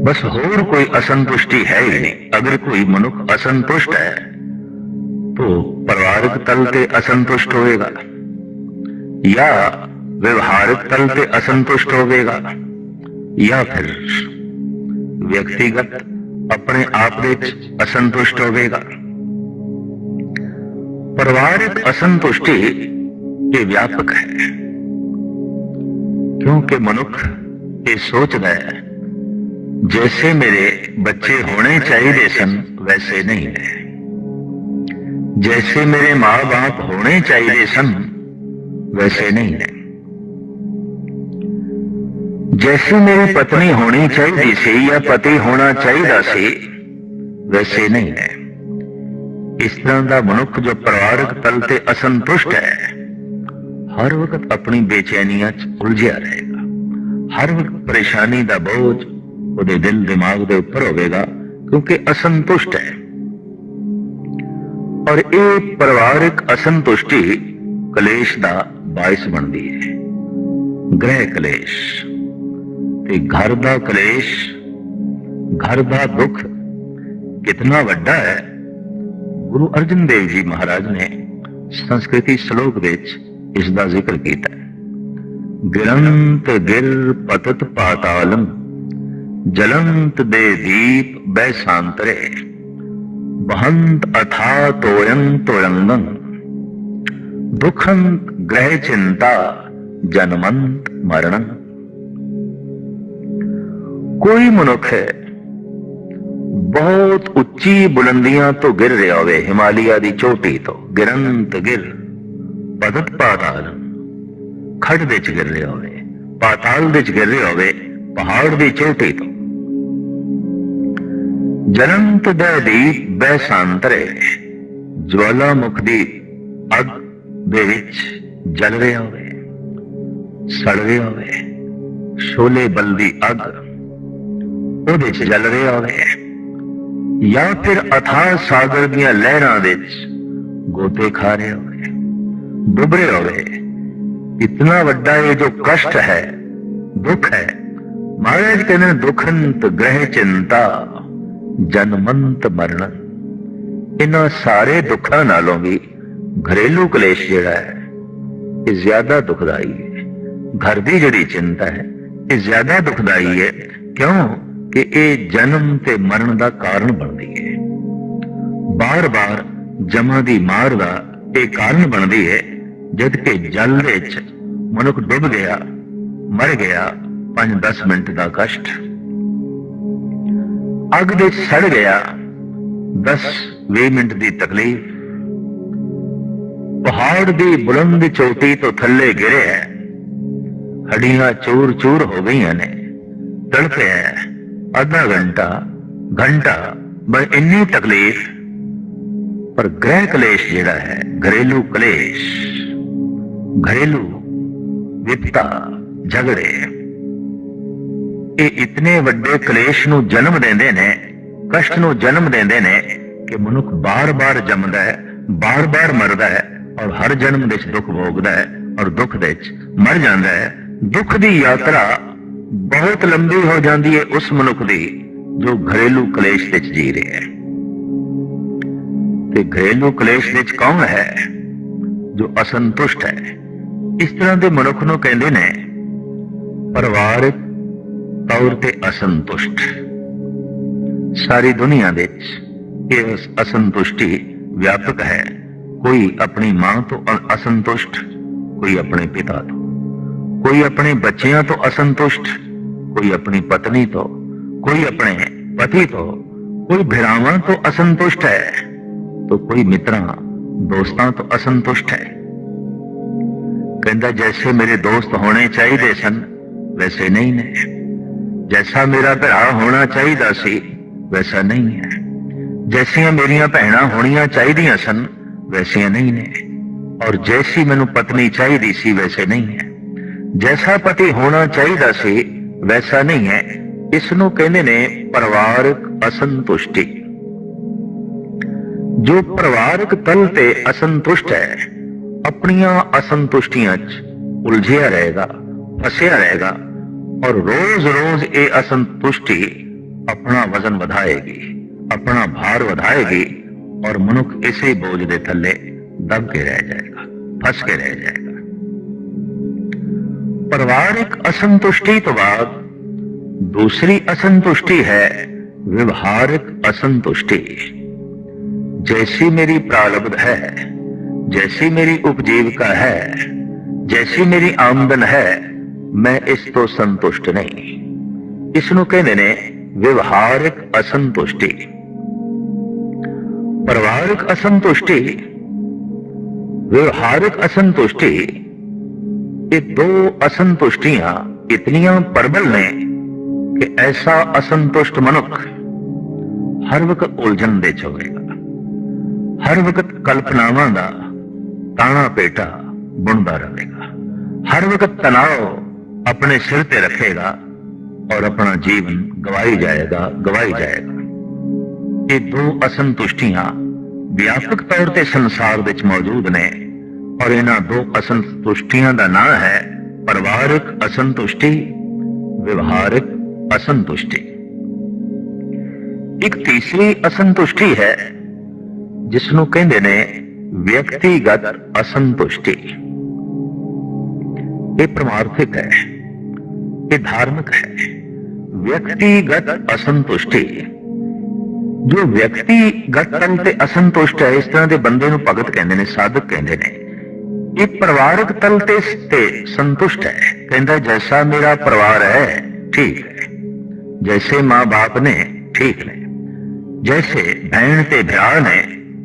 बस होर कोई असंतुष्टि है ही नहीं। अगर कोई मनुष्य असंतुष्ट है तो परिवारिक तल पे असंतुष्ट होएगा या व्यवहारिक तल पे असंतुष्ट होवेगा या फिर व्यक्तिगत अपने आप विच असंतुष्ट होवेगा। परिवारिक असंतुष्टि ये व्यापक है, क्योंकि मनुष्य ये सोचता है जैसे मेरे बच्चे होने चाहिए सन वैसे नहीं है, जैसे मेरे माँ बाप होने चाहिए सन वैसे नहीं है, जैसे मेरी पत्नी होनी चाहिए सी या पति होना चाहिए सी वैसे नहीं है। इस तरह का मनुष्य जो परिवारिक तल पे असंतुष्ट है हर वक्त अपनी बेचैनियां उलझिया रहेगा, हर वक्त परेशानी का बोझ ਉਹਦੇ दिल दिमाग के उपर होगा क्योंकि असंतुष्ट है। और ये परिवारिक असंतुष्टि कलेश का बायस बनती है। गृह कलेश ते घर का कलेश, घर का दुख कितना वड्डा है। गुरु अर्जन देव जी महाराज ने संस्कृति श्लोक विच इसका जिक्र किया। गिरंत गिर पतत पातालम जलंत दे दीप बैसांतरे बहंत अथा तोयं तोयंगं दुखंत ग्रह चिंता जन्मंत मरणं। कोई मनुष्य है बहुत उच्ची बुलंदियां तो गिर रहा होवे, हिमालय की चोटी तो गिरंत गिर पतत पाताल खड़ दे च गिर रहा होवे, पाताल दे च गिर रहा होवे, पहाड़ की चोटी तो जलंत दे दीप बैसांतरे ज्वालामुख दी अग दे विच जल रहा होवे, सड़ रहा होवे, शोले बलदी अग ओदे च जल रहा होवे, या फिर अथाह सागर दियां लहरां विच गोते खा रहे होवे, डुब रहे होवे। इतना वड्डा ये जो कष्ट है, दुख है, महाराज कहने दुखंत ग्रह चिंता जन्मंत मरण। इन्हां सारे दुखों नालों भी घरेलू कलेश जिहड़ा है ये ज्यादा दुखदाई है। घर की जिहड़ी चिंता है ये ज्यादा दुखदाई है। क्यों कि ये जन्म ते मरण का कारण बनती है। बार बार जमा की मार का यह कारण बनती है। जबकि जल विच मनुख डुब गया, मर गया, 5-10 मिनट का कष्ट, अग दे सड़ गया, 10-20 मिनट की तकलीफ, पहाड़ की बुलंद चोटी तो थले गिरे है, हड्डियां चूर चूर हो गई ने, तड़पे है आधा घंटा बस इन्नी तकलीफ। पर गृह कलेश जिहड़ा है, घरेलू कलेश, घरेलू विपता झगड़े, ये इतने वड्डे कलेश नूं जन्म देंदे ने, कष्ट नूं जन्म देंदे ने कि मनुख बार बार जमदा है, बार बार मरदा है और हर जन्म विच दुख भोगदा है और दुख दे विच मर जांदा है। दुख दी यात्रा बहुत लंबी हो जाती है उस मनुख दी जो घरेलू कलेश विच जी रहा है। ते घरेलू कलेश विच कौन है जो असंतुष्ट है? इस तरह के मनुख नूं कहंदे ने परिवारिक तौर ते असंतुष्ट। सारी दुनिया विच ये असंतुष्टि व्यापक है। कोई अपनी मां तो असंतुष्ट, कोई अपने पिता तो, कोई अपने बच्चियां तो असंतुष्ट, कोई अपनी पत्नी तो, कोई अपने पति तो, कोई भिरावां तो असंतुष्ट है, तो कोई मित्रां दोस्तां तो असंतुष्ट है। कहता जैसे मेरे दोस्त होने चाहिए सन वैसे नहीं ने, जैसा मेरा भरा होना चाहिए सी वैसा नहीं है, जैसियां मेरियां भैणां होनियां चाहिए सन वैसियां नहीं ने, और जैसी मैनू पत्नी चाहिए सी वैसे नहीं है, जैसा पति होना चाहिए सी वैसा नहीं है। इसनों कहते ने परिवारिक असंतुष्टि। जो परिवारिक तल पे असंतुष्ट है अपनियां असंतुष्टियां उलझिया रहेगा, फसिया रहेगा और रोज रोज ये असंतुष्टि अपना वजन बढ़ाएगी, अपना भार बढ़ाएगी और मनुख इसे बोझ दे थले दब के रह जाएगा, फंस के रह जाएगा। पारिवारिक असंतुष्टि तो बाद दूसरी असंतुष्टि है व्यवहारिक असंतुष्टि। जैसी मेरी प्रारब्ध है, जैसी मेरी उपजीविका है, जैसी मेरी आमदन है, मैं इस तो संतुष्ट नहीं। इसनू कहते ने व्यवहारिक असंतुष्टि। पारिवारिक असंतुष्टि, व्यवहारिक असंतुष्टि, ये दो असंतुष्टियां इतनियां प्रबल ने कि ऐसा असंतुष्ट मनुख हर वक्त उलझन दे होगा, हर वक्त कल्पनावां दा ताना पेटा बुनदा रहेगा, हर वक्त तनाव अपने सिर ते रखेगा और अपना जीवन गवाई जाएगा। ये दो असंतुष्टियां व्यापक तौर ते संसार विच मौजूद ने और इन्हां दो असंतुष्टियां दा नाम है पारिवारिक असंतुष्टि, व्यवहारिक असंतुष्टि। एक तीसरी असंतुष्टि है जिसनू कहंदे ने व्यक्तिगत असंतुष्टि। ये परमार्थिक है, ये धार्मिक है। व्यक्तिगत असंतुष्टि, जो व्यक्तिगत तल ते असंतुष्ट है, इस तरह के बंदे नू भगत कहंदे ने, साधक कहंदे ने। ये परिवारक तल ते संतुष्ट है, कहंदा जैसा मेरा परिवार है ठीक है, जैसे मां बाप ने ठीक ने, जैसे बहन ते भरा ने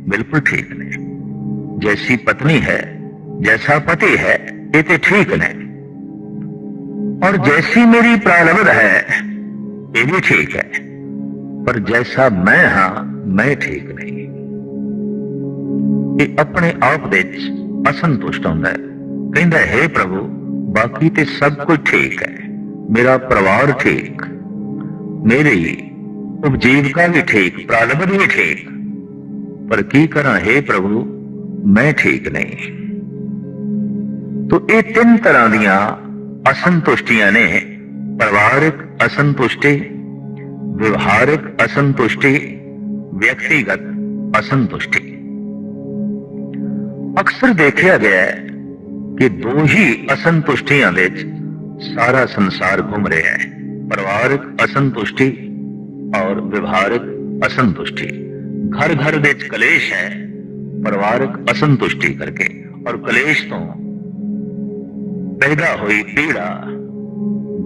बिल्कुल ठीक ने, जैसी पत्नी है, जैसा पति है, ये तो ठीक ने, और जैसी मेरी प्रारब्ध है ये भी ठीक है, पर जैसा मैं हां मैं ठीक नहीं। ये अपने आप विच असंतुष्ट होंदा है, कहंदा है प्रभु बाकी ते सब कुछ ठीक है, मेरा परिवार ठीक, मेरी उपजीविका भी ठीक, प्रारब्ध भी ठीक, पर की करा हे प्रभु मैं ठीक नहीं। तो ये तीन तरह दियां असंतुष्टियां ने, पारिवारिक असंतुष्टि, व्यवहारिक असंतुष्टि, व्यक्तिगत असंतुष्टि। अक्सर देखा गया है कि दो ही असंतुष्टियां विच सारा संसार घूम रहा है, पारिवारिक असंतुष्टि और व्यवहारिक असंतुष्टि। घर घर विच कलेश है पारिवारिक असंतुष्टि करके, और कलेश तो पैदा हुई पीड़ा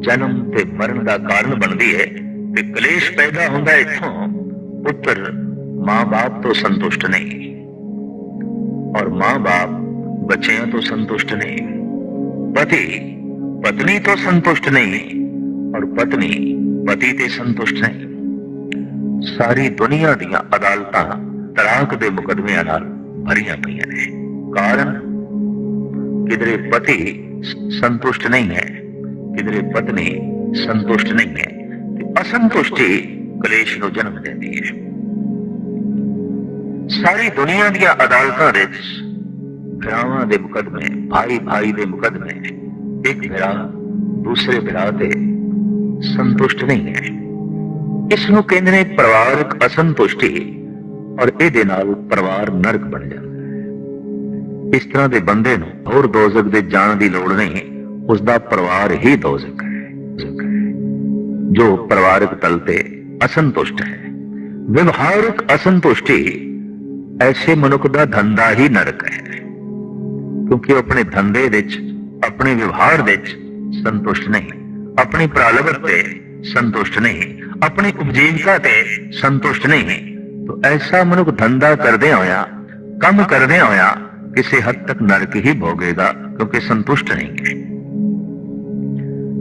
जन्म ते मरण का कारण बनती है। कि कलेश पैदा होता है इथों, पुत्र मां बाप तो संतुष्ट नहीं और मां बाप बच्चियां तो संतुष्ट नहीं, पति पत्नी तो संतुष्ट नहीं और पत्नी पति ते संतुष्ट नहीं। सारी दुनिया दियां अदालतां तलाक दे मुकदमियां नाल भरियां पईयां ने। कारण किधरे पति संतुष्ट नहीं है, किधरे पत्नी संतुष्ट नहीं है। असंतुष्टि कलेश नूं जन्म देती है। सारी दुनिया दियां अदालतां विच भरावां दे मुकदमे, भाई भाई दे मुकदमे, एक भरा दूसरे भरा ते संतुष्ट नहीं है। इसनूं कहंदे ने परिवारक असंतुष्टि, और इहदे नाल परिवार नरक बन जाता है। इस तरह के बंदे नूं होर दोजख दे जाण दी लोड़ नहीं, उसका परिवार ही दोजख है। जो परिवारक तल ते असंतुष्ट है। व्यवहारिक असंतुष्टि, ऐसे मनुख का धंधा ही नरक है, क्योंकि अपने धंधे विच, अपने व्यवहार विच संतुष्ट नहीं, अपनी प्रारब्ध ते संतुष्ट नहीं, अपनी उपजीविका ते संतुष्ट नहीं। तो ऐसा मनुख धंधा करदे होया, काम करदे होया किसी हद तक नरक ही भोगेगा, क्योंकि संतुष्ट नहीं है।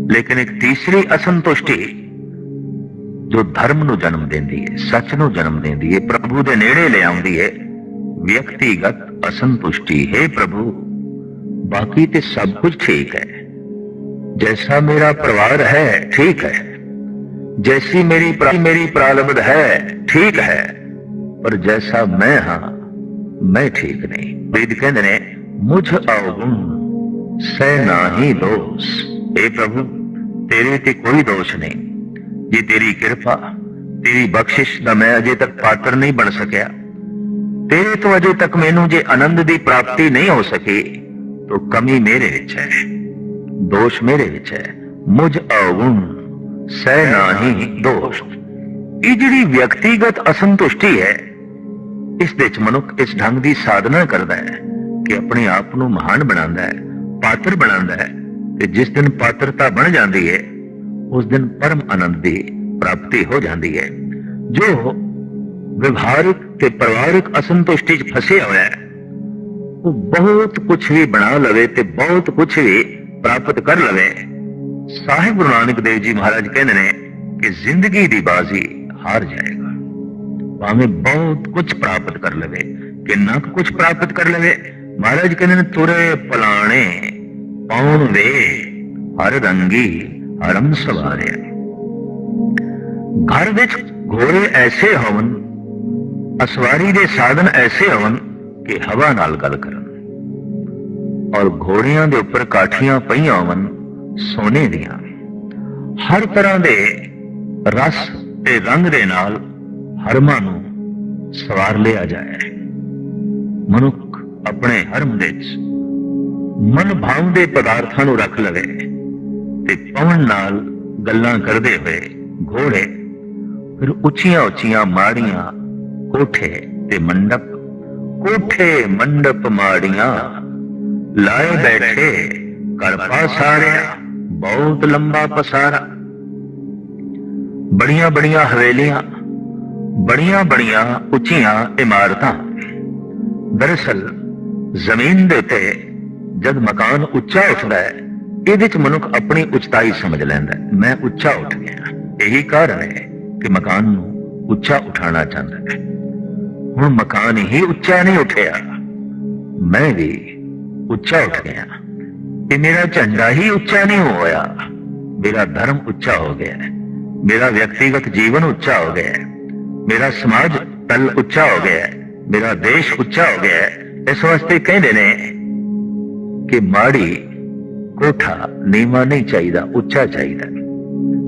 लेकिन एक तीसरी असंतुष्टि जो धर्म नूं जन्म देंदी है, सच नूं जन्म देंदी है, प्रभु दे नेड़े ले आउंदी है, व्यक्तिगत असंतुष्टि। हे प्रभु बाकी ते सब कुछ ठीक है, जैसा मेरा परिवार है ठीक है, जैसी मेरी प्रारब्ध है ठीक है, पर जैसा मैं हां मैं ठीक नहीं। वेद कहते ने मुझ अवगुण सै नाही दोष। हे प्रभु तेरे ते कोई दोष नहीं, जी तेरी कृपा तेरी बख्शिश दा मैं अजे तक पात्र नहीं बन सकिया। तेरे तो अजे तक मैनू जे आनंद की प्राप्ति नहीं हो सकी तो कमी मेरे विच है, दोष मेरे विच है। मुझ अवगुण सह नाही दोष। ये जिहड़ी व्यक्तिगत असंतुष्टि है, इस दे च मनुख इस ढंग की साधना करता है कि अपने आप को महान बनाता है, पात्र बनाता है। ते जिस दिन पात्रता बन जाती है उस दिन परम आनंद की प्राप्ति हो जाती है। जो व्यवहारिक ते परिवारिक असंतुष्टि च फसे हुआ है वो बहुत कुछ भी बना लवे ते बहुत कुछ भी प्राप्त कर लवे। साहिब गुरु नानक देव जी महाराज कहते हैं कि जिंदगी की बाजी हार जाएगा, भावें बहुत कुछ प्राप्त कर लवे, किन्ना कुछ प्राप्त कर लवे। महाराज कहते हैं तुरे पलाने पाउन वे हर रंगी हरम सवारे। घर विच घोड़े ऐसे होवन, असवारी दे साधन ऐसे होवन कि हवा नाल गल करन, और घोड़ियां दे उपर काठियां पईयां होवन सोने दियां। हर तरह दे रस ते रंग दे नाल हरमां नूं सवार लिया जाए। मनुख अपने हरम दे विच मन भाव दे पदार्थां नूं रख लवे ते पवन नाल गल्लां करदे हुए घोड़े फिर उच्चियां उच्चियां माड़ियां कोठे ते मंडप, कोठे मंडप माड़ियां लाए बैठे कर पासारिया बहुत लंबा पसारा। बड़ियां बड़ियां हवेलियां, बड़ियां बड़ियां उच्चियां इमारतां। दरअसल जमीन दे उत्ते जद मकान उच्चा उठदा है, इहदे च मनुख अपनी उच्चाई समझ लैंदा है, मैं उच्चा उठ गया। यही कारण है कि मकान नूं उच्चा उठाना चाहता है। हुण मकान ही उच्चा नहीं उठिया, मैं भी उच्चा उठ गया। ये मेरा झंडा ही उच्चा नहीं होया, मेरा धर्म उच्चा हो गया है, मेरा व्यक्तिगत जीवन उच्चा हो गया है, मेरा समाज तल उच्चा हो गया है, मेरा देश उच्चा हो गया है। इस वास्ते कहते ने कि माड़ी कोठा नीवा नहीं चाहिए, उच्चा चाहिए,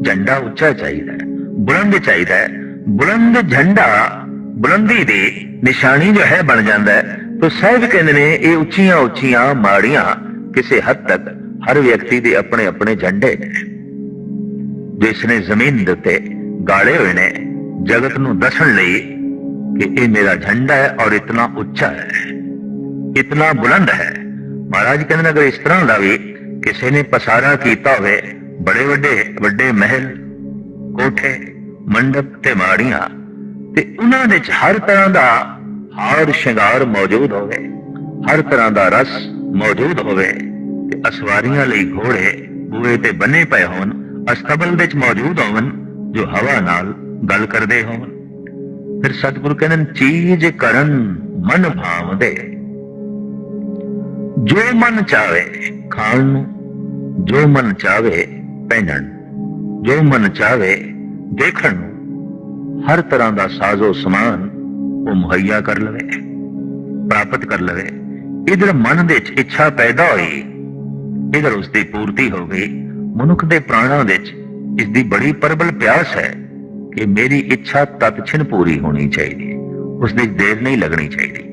झंडा उच्चा चाहिए, बुलंद चाहिए। बुलंद झंडा बुलंदी दी निशानी जो है बन जाता है। तो साहिब कहते ने ये उच्चियां उच्चियां माड़ियां किसी हद तक हर व्यक्ति दे अपने अपने झंडे ने, जिसने जमीन दे उत्ते गाड़े हुए ने जगत नूं दसन लई कि ये मेरा झंडा है और इतना उच्चा है, इतना बुलंद है। महाराज कहते अगर इस तरह का भी किसी ने पसारा किया हुए, बड़े वड्डे वड्डे महल कोठे मंडप ते माड़ियां ते उन्हां दे च हर तरह का हार श्रृंगार मौजूद होवे, हर तरह का रस मौजूद होवे ते असवारियां लई घोड़े बूहे ते बने पए होन, अस्तबल दे च मौजूद होवन जो हवा नाल गल करदे होवन। फिर सतगुरु कहंदे चीज करन मन भावदे, जो मन चाहे खाण नूं, जो मन चाहे पहनण, जो मन चाहे देखण नूं, हर तरह का साजो समान वो मुहैया कर लवे, प्राप्त कर लवे। इधर मन दे च इच्छा पैदा हुई, इधर उसकी पूर्ति हो गई। मनुख दे प्राणों दे च इसकी बड़ी प्रबल प्यास है कि मेरी इच्छा तत्क्षण पूरी होनी चाहिए, उसकी देर नहीं लगनी चाहिए।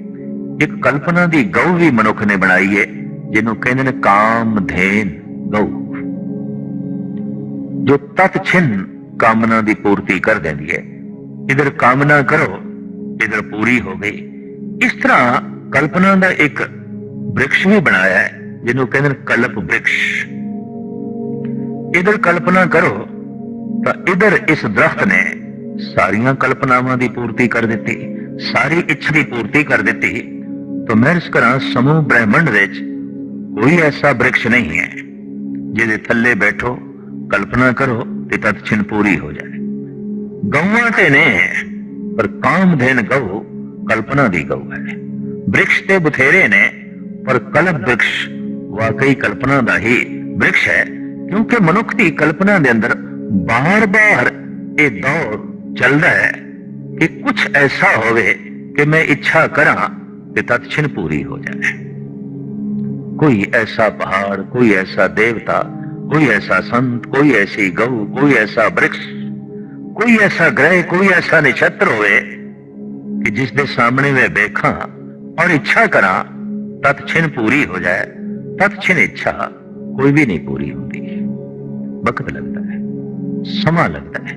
एक कल्पना की गऊ भी मनुख ने बनाई है जिन्होंने कहते हैं कामधेन गऊ, जो तत्क्षण कामना की पूर्ति कर देती है। इधर कामना करो इधर पूरी हो गई। इस तरह कल्पना का एक वृक्ष भी बनाया है जिन्होंने कहते हैं कल्प वृक्ष। इधर कल्पना करो तो इधर इस दरख्त ने सारिया कल्पनावां की पूर्ति कर दी, सारी इच्छा की पूर्ति कर दी। तो मैं इस करा समूह ब्रह्मंड विच कोई ऐसा वृक्ष नहीं है जिहदे थल्ले बैठो कल्पना करो ते तत्क्षण पूरी हो जाए। गौवां ते ने पर कामधेन गऊ कल्पना दी गऊ है। वृक्ष ते बथेरे ने पर कल्प वृक्ष वाकई कल्पना का ही वृक्ष है, क्योंकि मनुख की कल्पना के अंदर बार बार ये दौर चलता है कि कुछ ऐसा होवे कि मैं इच्छा करा कि तत्क्षण पूरी हो जाए। कोई ऐसा पहाड़, कोई ऐसा देवता, कोई ऐसा संत, कोई ऐसी गऊ, कोई ऐसा वृक्ष, कोई ऐसा ग्रह, कोई ऐसा नक्षत्र होवे कि जिसके सामने मैं देखा और इच्छा करा तत्क्षण पूरी हो जाए, तत्क्षण इच्छा कोई भी नहीं पूरी होती। वक्त लगता है, समा लगता है,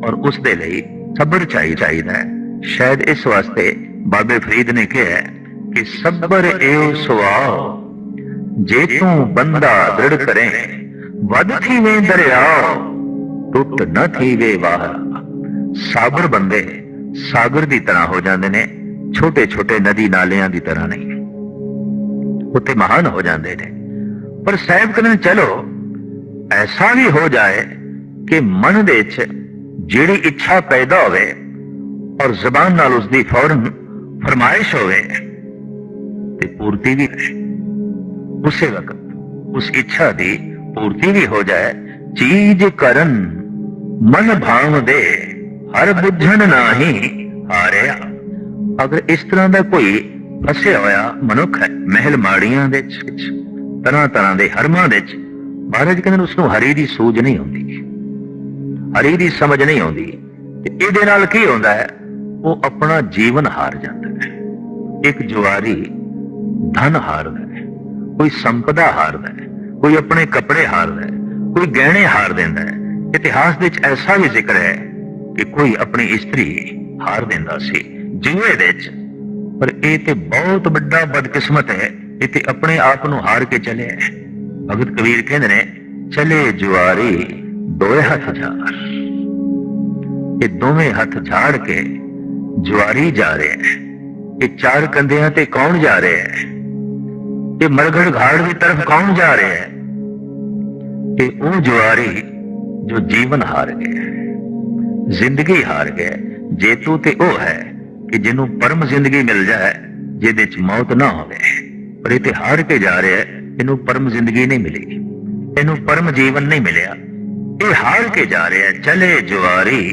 और उस दे लई सबर चाहिए। शायद इस वास्ते बाबे फरीद ने कहा कि सबर एव सुआओ जे तू बंदा दृढ़ करे, वध थी वे दरियाओ टुट न थी वे वाह। साबर बंदे सागर की तरह हो जाते ने, छोटे छोटे नदी नालियां की तरह नहीं, उत्ते महान हो जाते ने। पर साहब कहते चलो ऐसा भी हो जाए कि मन दे जिहड़ी इच्छा पैदा होवे और जबान नाल उसकी फौरन फरमाइश होवे ते पूर्ति भी है, उसे वक्त उस इच्छा की पूर्ति भी हो जाए। चीज करन मन भाव दे हर बुझन नाही हारिया। अगर इस तरह का कोई फसिया होया मनुख है महल माड़ियां दे तरह तरह के हरमां दे, महाराज कहते उसनूं हरी दी सूझ नहीं आती, हरी दी समझ नहीं आती। इहदे नाल की होंदा है, वो अपना जीवन हार जाता है। एक जुआरी धन हारदा है, कोई संपदा हारदा है, कोई अपने कपड़े हारदा है, कोई गहने हार देंदा है। इतिहास विच ऐसा भी जिक्र है कि कोई अपनी स्त्री हार देंदा सी जुए दे विच। पर यह तो बहुत बड़ा बदकिस्मत है, इतने अपने आप को हार के चले। भगत कबीर कहते ने चले जुआरी दोए हथ झाड़, ये दोवें हथ झाड़ के जुआरी जा रहे हैं। ये चार कंधियां ते कौन जा रहे हैं? ये मरगढ़ घाड़ की तरफ कौन जा रहे हैं? ये वो जुआरी जो जीवन हार गए, जिंदगी हार गए। जेतू ते वो है कि जिन्हों परम जिंदगी मिल जाए जिहदे च मौत ना होवे, पर इते हार के जा रहे हैं। इनू परम जिंदगी नहीं मिली, इनू परम जीवन नहीं मिलिया, ये हार के जा रहे हैं। चले जुआरी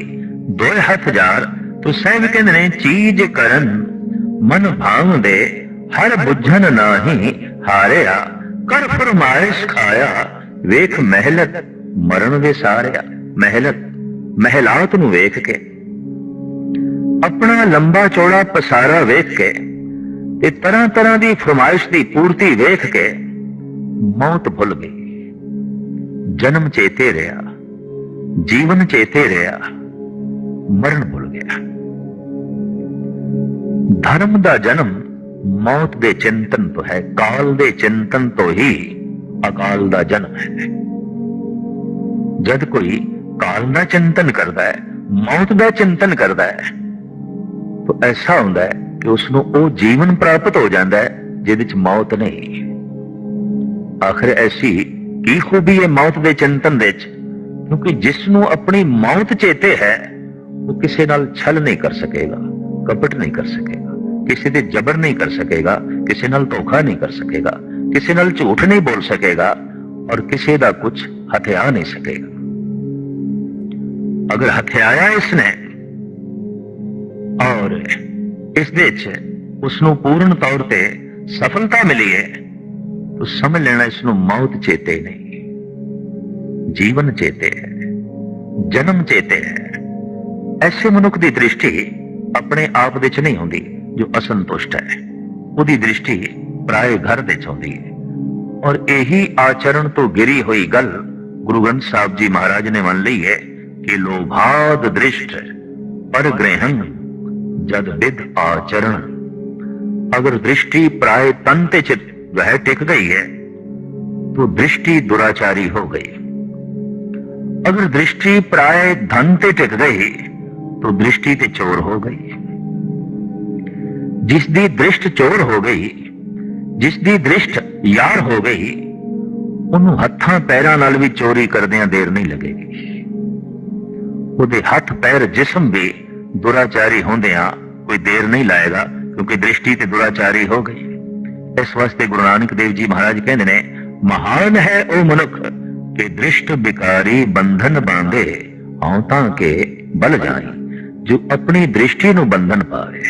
दोए हथ जार। तो साहब कहते ने चीज करन मन भाव दे हर बुझन नाही हारिया। कर फरमाइश खाया वेख महलत मरण वे सारिया। महलत महलात नू वेख के, अपना लंबा चौड़ा पसारा वेख के, ते तरह तरह की फरमाइश की पूर्ति वेख के मौत भुल गई। जन्म चेते रहा, जीवन चेते रहा, मरण भुल गया। धर्म का जन्म मौत के चिंतन तो है, काल के चिंतन तो ही अकाल का जन्म है। जब कोई काल का चिंतन करता है, मौत का चिंतन करता है, तो ऐसा होता है कि उसनों वो जीवन प्राप्त हो जाता है जिहदे च मौत नहीं। आखिर ऐसी की खूबी है मौत के चिंतन दे, क्योंकि जिसनों अपनी मौत चेते है वो किसी नाल छल नहीं कर सकेगा, कपट नहीं कर सकेगा, किसी दे जबर नहीं कर सकेगा, किसी नाल धोखा नहीं कर सकेगा, किसी नाल झूठ नहीं बोल सकेगा, और किसी का कुछ हथिया नहीं सकेगा। अगर हथियाया इसने और इस देश उसनों पूर्ण तौर पे सफलता मिली है, तो समझ लेना इसनों मौत चेते नहीं, जीवन चेते है, जन्म चेते है। ऐसे मनुख की दृष्टि अपने आप विच नहीं होंदी जो असंतुष्ट है, उदी दृष्टि पराए घर विच होंदी है। और यही आचरण तो गिरी हुई गल गुरु ग्रंथ साहब जी महाराज ने मान ली है कि लोभाद दृष्ट पर ग्रहण जद विद आचरण। अगर दृष्टि प्राय तन ते चित वह टिक गई है तो दृष्टि दुराचारी हो गई। अगर दृष्टि प्राय धन ते टिक गई तो दृष्टि ते चोर हो गई। जिसदी दृष्ट चोर हो गई, जिसदी दृष्ट यार हो गई, उन्होंने हत्थां पैरां नाल भी चोरी करदियां देर नहीं लगेगी। उहदे हथ पैर जिस्म भी दुराचारी होंदियां कोई देर नहीं लाएगा, क्योंकि दृष्टि ते दुराचारी हो गई। इस वास्ते गुरु नानक देव जी महाराज कहते ने महान है ओ मनुख के दृष्ट बिकारी बंधन बांधे औंतां के बल जाई। जो अपनी दृष्टि नु बंधन पावे,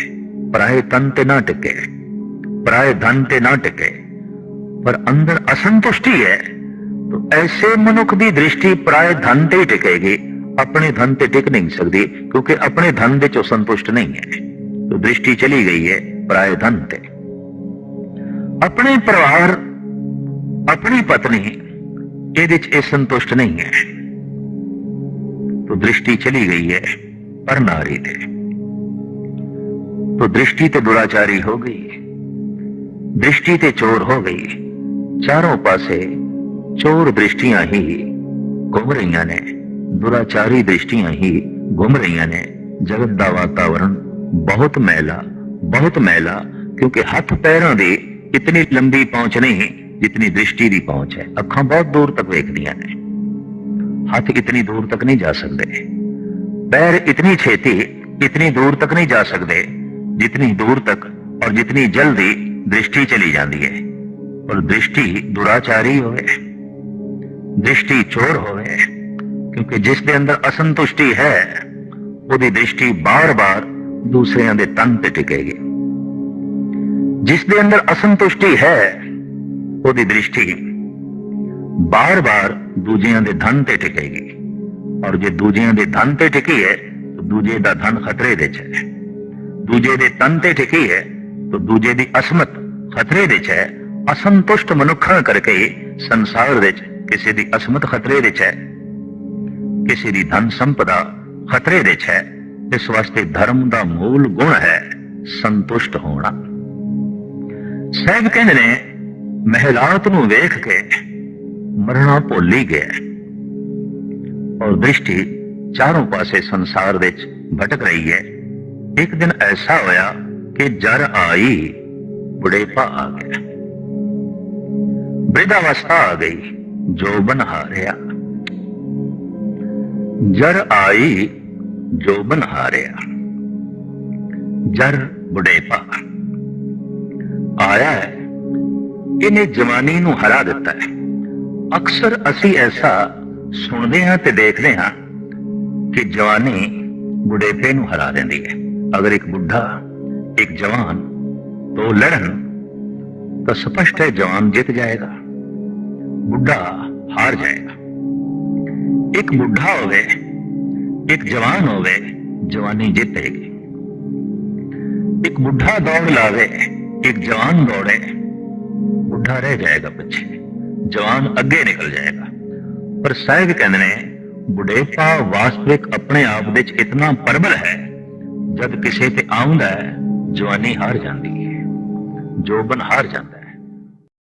पराए तन ते ना टिके, पराए धन ते ना टिके, पर अंदर असंतुष्टि है, तो ऐसे मनुख की दृष्टि पराए धन ते ही टिकेगी, अपने धन ते टिक नहीं सकती, क्योंकि अपने धन दे चो संतुष्ट नहीं है। तो दृष्टि चली गई है पराए धन ते। अपने परिवार, अपनी पत्नी ये संतुष्ट नहीं है, तो दृष्टि चली गई है पर नारी ते। तो दृष्टि ते दुराचारी हो गई, दृष्टि ते चोर हो गई। चारों पासे चोर दृष्टियां ही घूम रही ने, दुराचारी दृष्टियां ही घूम रही ने। जगत का वातावरण बहुत मैला, क्योंकि हाथ पैरों की इतनी लंबी पहुंच नहीं जितनी दृष्टि की पहुंच है। अखां बहुत दूर तक वेखदियां ने, हाथ इतनी दूर तक नहीं जा सकते, पैर इतनी छेती इतनी दूर तक नहीं जा सकते जितनी दूर तक और जितनी जल्दी दृष्टि चली जाती है। और दृष्टि दुराचारी होवे, दृष्टि चोर होवे, क्योंकि जिस दे अंदर असंतुष्टि है उसकी दृष्टि बार बार दूसरियां दे तन ते टिकेगी। जिस दे अंदर असंतुष्टि है उसकी दृष्टि बार बार दूजियां दे धन ते टिकेगी। और जे दूजियां दे धन ते टिकी है तो दूजे दा धन खतरे दे च है, दूजे दे तन ते टिकी है तो दूजे दी असमत खतरे दे च है। असंतुष्ट मनुखा करके संसार दे किसी दी असमत खतरे दे च है, किसी दी धन संपदा खतरे दे च है। इस वास्ते धर्म दा मूल गुण है संतुष्ट होना। साहब कहते ने महलात नूं वेख के मरना भुल ही गया, और दृष्टि चारों पासे संसार दे भटक रही है। एक दिन ऐसा होया कि जर आई, बुढ़ेपा आ गया, वृद्धावस्था आ गई, जोबन हारिया। जर आई, जोबन हारिया। जर बुढ़ेपा आया है, इन्हें जवानी नूं हरा दिता है। अक्सर असी ऐसा सुनते हैं ते देखते हैं कि जवानी बुढ़ेपे नूं हरा देती है। अगर एक बुढ़ा एक जवान तो लड़न तो स्पष्ट है जवान जीत जाएगा, बुढ़ा हार जाएगा। एक बुढ़ा होवे, एक जवान होवे, जवानी जीतेगी। एक बुढ़ा दौड़ लावे, एक जवान दौड़े, बुढ़ा रह जाएगा पीछे, जवान अगे निकल जाएगा। पर साहिब कहते ने बुढ़ेपा वास्तविक अपने आप विच इतना प्रबल है, जब किसी ते आउंदा है जवानी हार जाती है, जोबन हार जाता है।